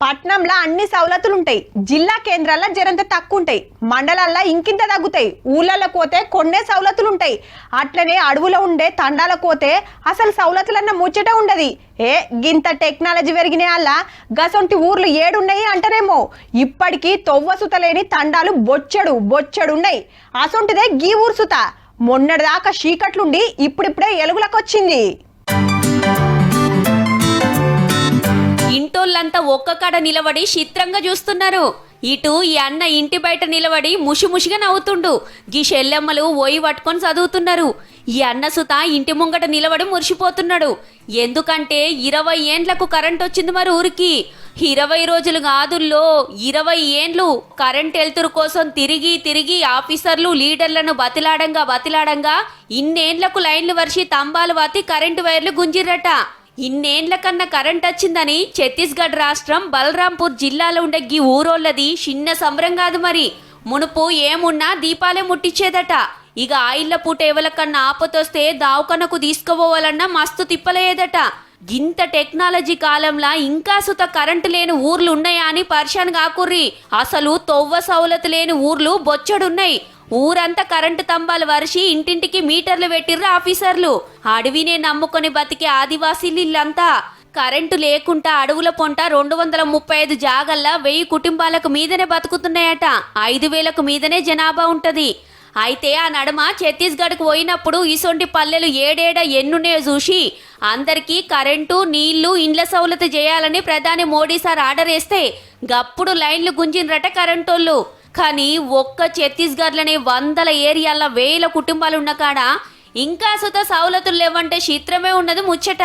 పట్నంలో అన్ని సౌలతులుంటాయి, జిల్లా కేంద్రాల్లో జరంత తక్కువ ఉంటాయి, మండలాల్లో ఇంకింత తగ్గుతాయి, ఊళ్ళల్లో పోతే కొన్నే సౌలతులుంటాయి. అట్లనే అడవులో ఉండే తండాల పోతే అసలు సౌలతులన్న ముచ్చట ఉండదు. గింత టెక్నాలజీ పెరిగిన వల్ల గసొంటి ఊర్లు ఏడున్నాయి అంటారేమో. ఇప్పటికీ తొవ్వసుతలేని తండాలు బొచ్చెడున్నాయి. అసొంటిదే గీ ఊరు సుత మొన్నటిదాకా చీకట్లుండి ఇప్పుడిప్పుడే ఎలుగులకొచ్చింది. ఇంటోళ్ళంతా ఒక్క కాడ నిలబడి చిత్రంగా చూస్తున్నారు. ఇటు ఈ అన్న ఇంటి బయట నిలబడి ముషిముషిగా నవ్వుతుండు. గీ షెల్లెమ్మలు ఓయి పట్టుకొని చదువుతున్నారు. ఈ అన్న సుత ఇంటి ముంగట నిలబడి మురిసిపోతున్నాడు. ఎందుకంటే 20 ఏండ్లకు కరెంట్ వచ్చింది మరి ఊరికి. 20 రోజులు కాదుల్లో 20 ఏండ్లు కరెంట్ ఎల్తురు కోసం తిరిగి ఆఫీసర్లు లీడర్లను బతిలాడంగా ఇన్నేండ్లకు లైన్లు వర్షి తంబాలు వాతి కరెంటు వైర్లు గుంజిర్రట. ఇన్నేండ్ల కన్నా కరెంట్ వచ్చిందని ఛత్తీస్గఢ్ రాష్ట్రం బలరాంపూర్ జిల్లాలో ఉండే గీ ఊరోళ్ళది చిన్న సంబరం కాదు మరి. మునుపు ఏమున్నా దీపాలే ముట్టించేదట. ఇక ఆయిల్ల పూట ఎవరికన్నా ఆపతొస్తే దావకనకు తీసుకుపోవాలన్నా మస్తు తిప్పలేదట. గింత టెక్నాలజీ కాలంలో ఇంకా సుత కరెంటు లేని ఊర్లు ఉన్నాయా అని పరిశాన్ కాకుర్రి. అసలు తొవ్వ సౌలతు లేని ఊర్లు బొచ్చడున్నాయి. ఊరంతా కరెంటు తంబాలు వరిసి ఇంటింటికి మీటర్లు పెట్టిర్రు ఆఫీసర్లు. అడవినే నమ్ముకొని బతికే ఆదివాసీలు ఇల్లంతా. కరెంటు లేకుండా అడవుల పొంట 235 జాగల్లా 1000 కుటుంబాలకు మీదనే బతుకుతున్నాయట. 5000కు మీదనే జనాభా ఉంటది. అయితే ఆ నడుమ ఛత్తీస్గఢ్కు పోయినప్పుడు ఇసొంటి పల్లెలు ఏడేడ ఎన్నున్నాయో చూసి అందరికీ కరెంటు నీళ్లు ఇండ్ల సౌలత చేయాలని ప్రధాని మోడీ సార్ ఆర్డర్ వేస్తే గప్పుడు లైన్లు గుంజినరట కరెంటోళ్ళు. కానీ ఒక్క ఛత్తీస్గఢ్లోనే 100 ఏరియాల్లో 1000 కుటుంబాలు ఉన్న కాడ ఇంకా సుత సౌలతులు లేవంటే చిత్రమే ఉన్నది ముచ్చట.